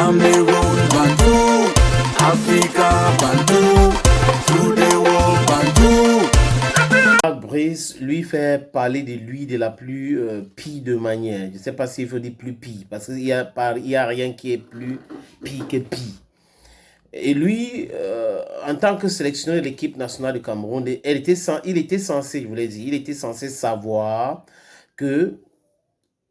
Cameroon, Bantou, Africa, Bantou, through the world, Bantou. Marc Brice lui fait parler de lui de la plus pie de manière. Je ne sais pas s'il faut dire plus pie, parce qu'il n'y a rien qui est plus pie que pie. Et lui, en tant que sélectionneur de l'équipe nationale du Cameroun, il était censé, je vous l'ai dit, il était censé savoir que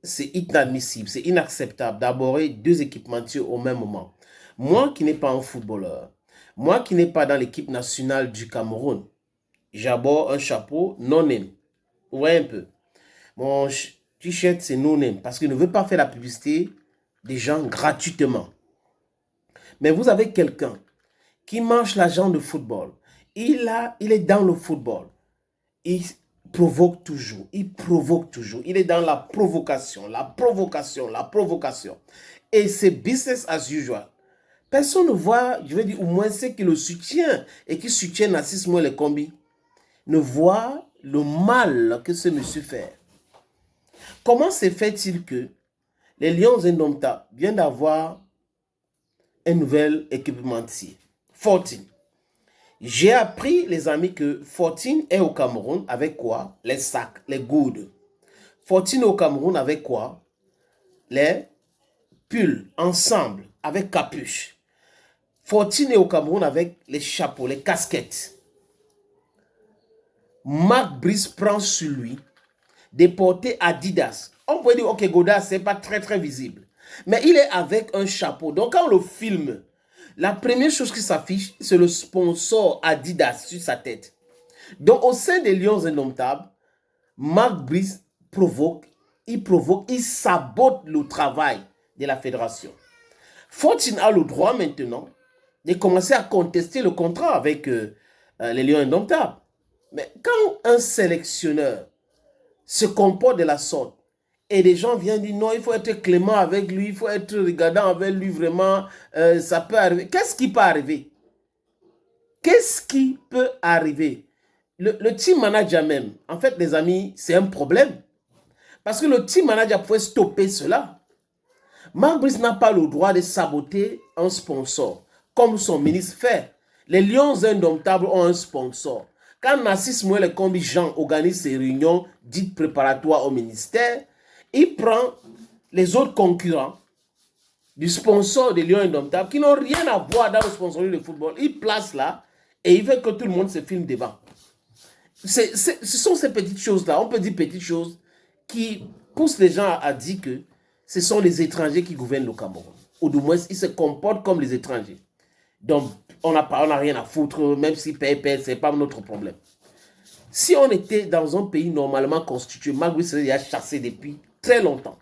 c'est inadmissible, c'est inacceptable d'aborder deux équipementiers au même moment. Moi qui n'ai pas un footballeur, moi qui n'ai pas dans l'équipe nationale du Cameroun, j'aborde un chapeau non-name. Vous voyez un peu. Mon t-shirt, c'est non-name parce qu'il ne veut pas faire la publicité des gens gratuitement. Mais vous avez quelqu'un qui mange l'argent de football. Il est dans le football. Il provoque toujours. Il provoque toujours. Il est dans la provocation, la provocation, la provocation. Et c'est business as usual. Personne ne voit, je veux dire, au moins ceux qui le soutiennent et qui soutiennent Narcisse Mouel Kombi, ne voit le mal que ce monsieur fait. Comment se fait-il que les Lions Indomptables viennent d'avoir un nouvel équipementier, 14? J'ai appris, les amis, que 14 est au Cameroun avec quoi? Les sacs, les goudes. 14 est au Cameroun avec quoi? Les pulls, ensemble, avec capuche. 14 est au Cameroun avec les chapeaux, les casquettes. Marc Brice prend sur lui de porter Adidas. On peut dire, ok, Godas, c'est pas très visible. Mais il est avec un chapeau. Donc, quand on le filme, la première chose qui s'affiche, c'est le sponsor Adidas sur sa tête. Donc, au sein des Lions Indomptables, Marc Brice il sabote le travail de la fédération. Fortune a le droit maintenant de commencer à contester le contrat avec les Lions Indomptables. Mais quand un sélectionneur se comporte de la sorte et les gens viennent dire non, il faut être clément avec lui, il faut être regardant avec lui, vraiment, ça peut arriver. Qu'est-ce qui peut arriver? Qu'est-ce qui peut arriver? Le team manager même, en fait, les amis, c'est un problème. Parce que le team manager pouvait stopper cela. Marc Brice n'a pas le droit de saboter un sponsor, comme son ministre fait. Les Lions Indomptables ont un sponsor. Quand Narcisse Mouel Kombi Jean organise ses réunions dites préparatoires au ministère, il prend les autres concurrents du sponsor des Lions Indomptables qui n'ont rien à voir dans le sponsoring de football. Il place là et il veut que tout le monde se filme devant. Ce sont ces petites choses-là, on peut dire petites choses, qui poussent les gens à dire que ce sont les étrangers qui gouvernent le Cameroun. Ou du moins, ils se comportent comme les étrangers. Donc, on n'a rien à foutre, même si paye, ce n'est pas notre problème. Si on était dans un pays normalement constitué, Marc Brice serait déjà chassé depuis très longtemps.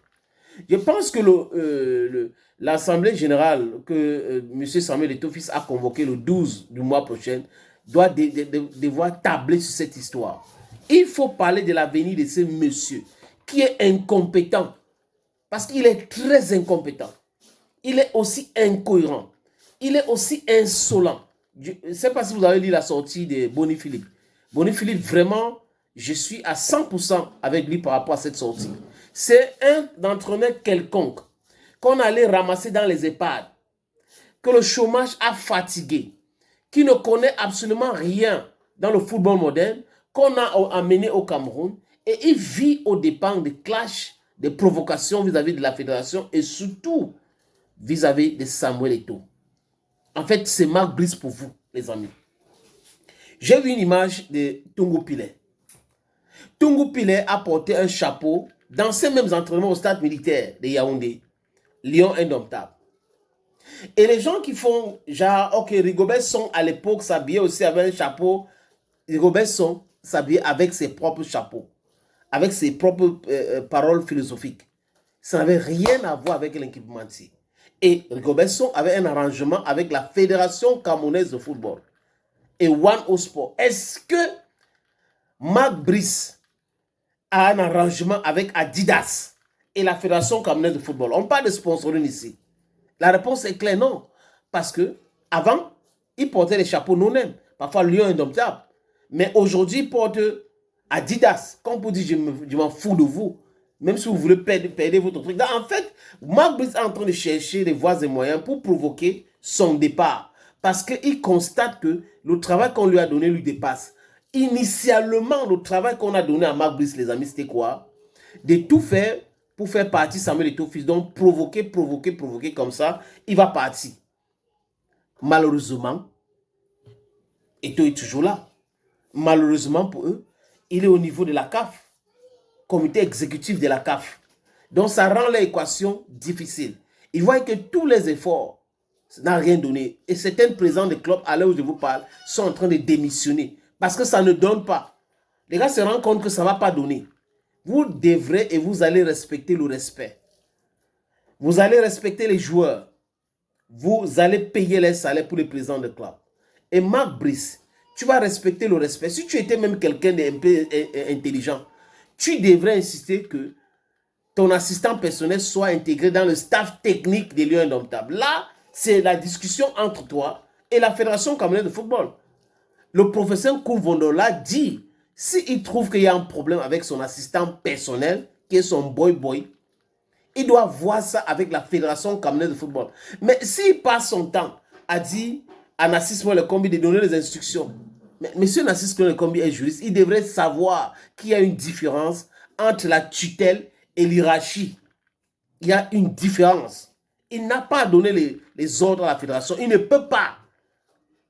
Je pense que l'Assemblée générale que M. Samuel Eto'o-Fils a convoquée le 12 du mois prochain doit devoir tabler sur cette histoire. Il faut parler de l'avenir de ce monsieur qui est incompétent. Parce qu'il est très incompétent. Il est aussi incohérent. Il est aussi insolent. Je ne sais pas si vous avez lu la sortie de Boni Philippe. Boni Philippe, vraiment, je suis à 100% avec lui par rapport à cette sortie. C'est un entraîneur quelconque qu'on allait ramasser dans les EHPAD, que le chômage a fatigué, qui ne connaît absolument rien dans le football moderne, qu'on a amené au Cameroun, et il vit aux dépens des clashs, des provocations vis-à-vis de la fédération et surtout vis-à-vis de Samuel Eto'o. En fait, c'est Marc Brice pour vous, les amis. J'ai vu une image de Tungu Pilet. Tungu Pilet a porté un chapeau dans ces mêmes entraînements au stade militaire de Yaoundé, Lion Indomptable. Et les gens qui font, genre, ok, Rigobert Song à l'époque s'habillait aussi avec un chapeau. Rigobert Song s'habillait avec ses propres chapeaux, avec ses propres paroles philosophiques. Ça n'avait rien à voir avec l'équipementier. Et Rigobert Song avait un arrangement avec la Fédération camerounaise de football et One O Sport. Est-ce que Marc Brice a un arrangement avec Adidas et la Fédération camerounaise de football? On parle de sponsoring ici. La réponse est claire, non. Parce que avant, il portait les chapeaux non-name, parfois Lion Indomptable. Mais aujourd'hui, il porte Adidas. Quand on dit je m'en fous de vous, Même si vous voulez perdre votre truc. Donc, en fait, Mark Brice est en train de chercher des voies et moyens pour provoquer son départ. Parce qu'il constate que le travail qu'on lui a donné lui dépasse. Initialement, le travail qu'on a donné à Mark Brice, les amis, c'était quoi? De tout faire pour faire partie Samuel Eto'o-Fils. Donc, provoquer comme ça, il va partir. Malheureusement, Eto'o est toujours là. Malheureusement pour eux, il est au niveau de la CAF, comité exécutif de la CAF. Donc, ça rend l'équation difficile. Ils voient que tous les efforts n'ont rien donné. Et certains présidents de clubs, à l'heure où je vous parle, sont en train de démissionner. Parce que ça ne donne pas. Les gars se rendent compte que ça ne va pas donner. Vous devrez et vous allez respecter le respect. Vous allez respecter les joueurs. Vous allez payer les salaires pour les présidents de club. Et Mark Brice, tu vas respecter le respect. Si tu étais même quelqu'un d'un peu intelligent, tu devrais insister que ton assistant personnel soit intégré dans le staff technique des Lions Indomptables. Là, c'est la discussion entre toi et la Fédération camerounaise de football. Le professeur Kouvondola dit, s'il trouve qu'il y a un problème avec son assistant personnel, qui est son boy, il doit voir ça avec la Fédération camerounaise de football. Mais s'il passe son temps à dire à Nassis Moelle-Kombi de donner les instructions, mais monsieur Nassis Moelle-Kombi est juriste, il devrait savoir qu'il y a une différence entre la tutelle et l'hierarchie. Il y a une différence. Il n'a pas donné les ordres à la fédération. Il ne peut pas.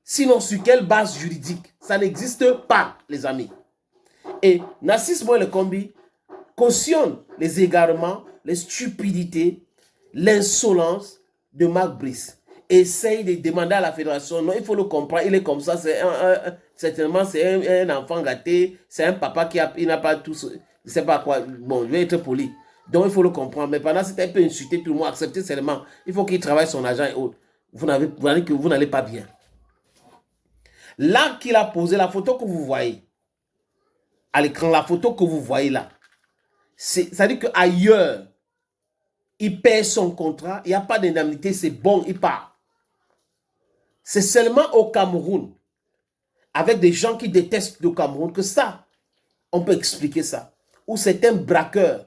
Sinon, sur quelle base juridique? Ça n'existe pas, les amis. Et Nassis Moelle-Kombi cautionne les égarements, les stupidités, l'insolence de Mark Brice. Essaye de demander à la fédération, non, il faut le comprendre, il est comme ça, certainement c'est un enfant gâté, c'est un papa il n'a pas tout, je ne sais pas quoi, bon, je vais être poli. Donc il faut le comprendre, mais pendant c'était un peu insulté tout le monde, accepter seulement, il faut qu'il travaille son argent et autres. Vous n'allez pas bien. Là qu'il a posé la photo que vous voyez, à l'écran, la photo que vous voyez là, c'est-à-dire qu'ailleurs, il paie son contrat, il n'y a pas d'indemnité, c'est bon, il part. C'est seulement au Cameroun, avec des gens qui détestent le Cameroun, que ça, on peut expliquer ça. Ou c'est un braqueur.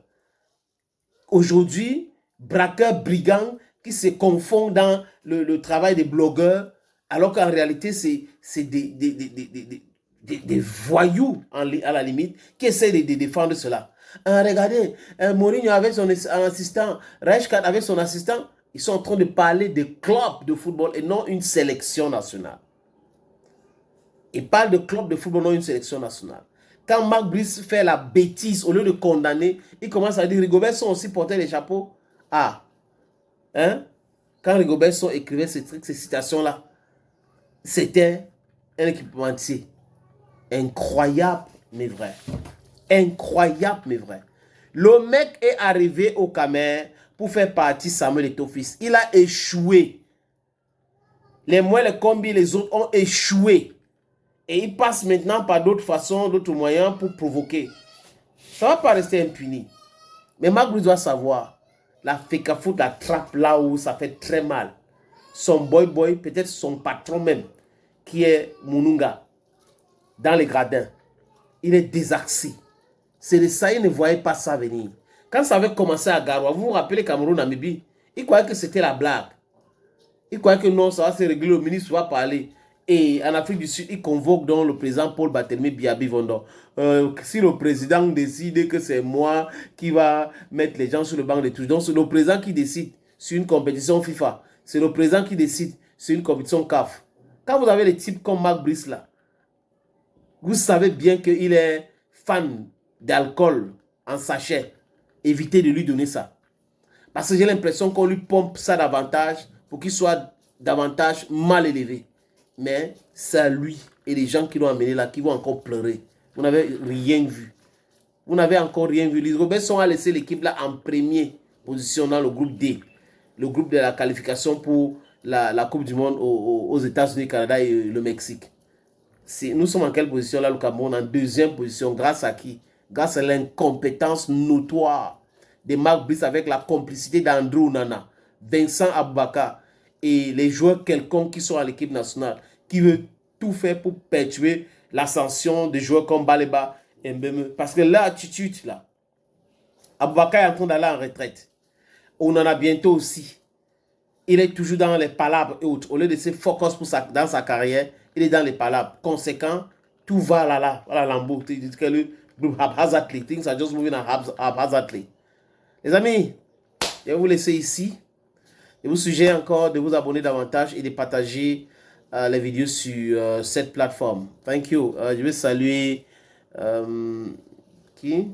Aujourd'hui, braqueur, brigand, qui se confond dans le travail des blogueurs, alors qu'en réalité, c'est des voyous, à la limite, qui essaient de défendre cela. Regardez, Mourinho avec son assistant, Rijkaard avec son assistant, ils sont en train de parler de clubs de football et non une sélection nationale. Ils parlent de clubs de football, non une sélection nationale. Quand Mark Brice fait la bêtise, au lieu de condamner, il commence à dire Rigobert Song aussi portait les chapeaux. Ah, hein? Quand Rigobert Song écrivait ces citations-là, c'était un équipementier. Incroyable, mais vrai. Incroyable, mais vrai. Le mec est arrivé au Cameroun pour faire partie Samuel Eto'o-Fils. Il a échoué. Les Moelle-Kombi, les autres ont échoué. Et il passe maintenant par d'autres façons, d'autres moyens pour provoquer. Ça ne va pas rester impuni. Mais Mark Brice doit savoir, la Fecafoot l'attrape là où ça fait très mal. Son boy, peut-être son patron même, qui est Mununga, dans les gradins, il est désaxé. C'est de ça, il ne voyait pas ça venir. Quand ça avait commencé à Garoua, vous vous rappelez Cameroun-Namibie, il croyait que c'était la blague. Il croyait que non, ça va se régler, le ministre va parler. Et en Afrique du Sud, il convoque donc le président Paul Barthélemy Biabi-Vondor. Si le président décide que c'est moi qui va mettre les gens sur le banc de touche, donc c'est le président qui décide sur une compétition FIFA. C'est le président qui décide sur une compétition CAF. Quand vous avez les types comme Mark Brice là, vous savez bien qu'il est fan d'alcool en sachet. Évitez de lui donner ça. Parce que j'ai l'impression qu'on lui pompe ça davantage pour qu'il soit davantage mal élevé. Mais c'est lui et les gens qui l'ont amené là qui vont encore pleurer. Vous n'avez rien vu. Vous n'avez encore rien vu. Les Robinson a laissé l'équipe là en première position dans le groupe D. Le groupe de la qualification pour la Coupe du Monde aux États-Unis, Canada et le Mexique. Nous sommes en quelle position là, le Cameroun? En deuxième position. Grâce à qui? Grâce à l'incompétence notoire de Mark Brice avec la complicité d'Andrew Nana, Vincent Aboubakar et les joueurs quelconques qui sont à l'équipe nationale, qui veulent tout faire pour perpétuer l'ascension de joueurs comme Baleba et Mbeme. Parce que l'attitude là, Aboubakar est en train d'aller en retraite. On en a bientôt aussi. Il est toujours dans les palabres et autres. Au lieu de se focus dans sa carrière, il est dans les palabres. Conséquent, tout va là, voilà l'embout. Haphazardly. Things are just moving haphazardly. Les amis, je vais vous laisser ici. Je vous suggère encore de vous abonner davantage et de partager les vidéos sur cette plateforme. Thank you. Je vais saluer qui?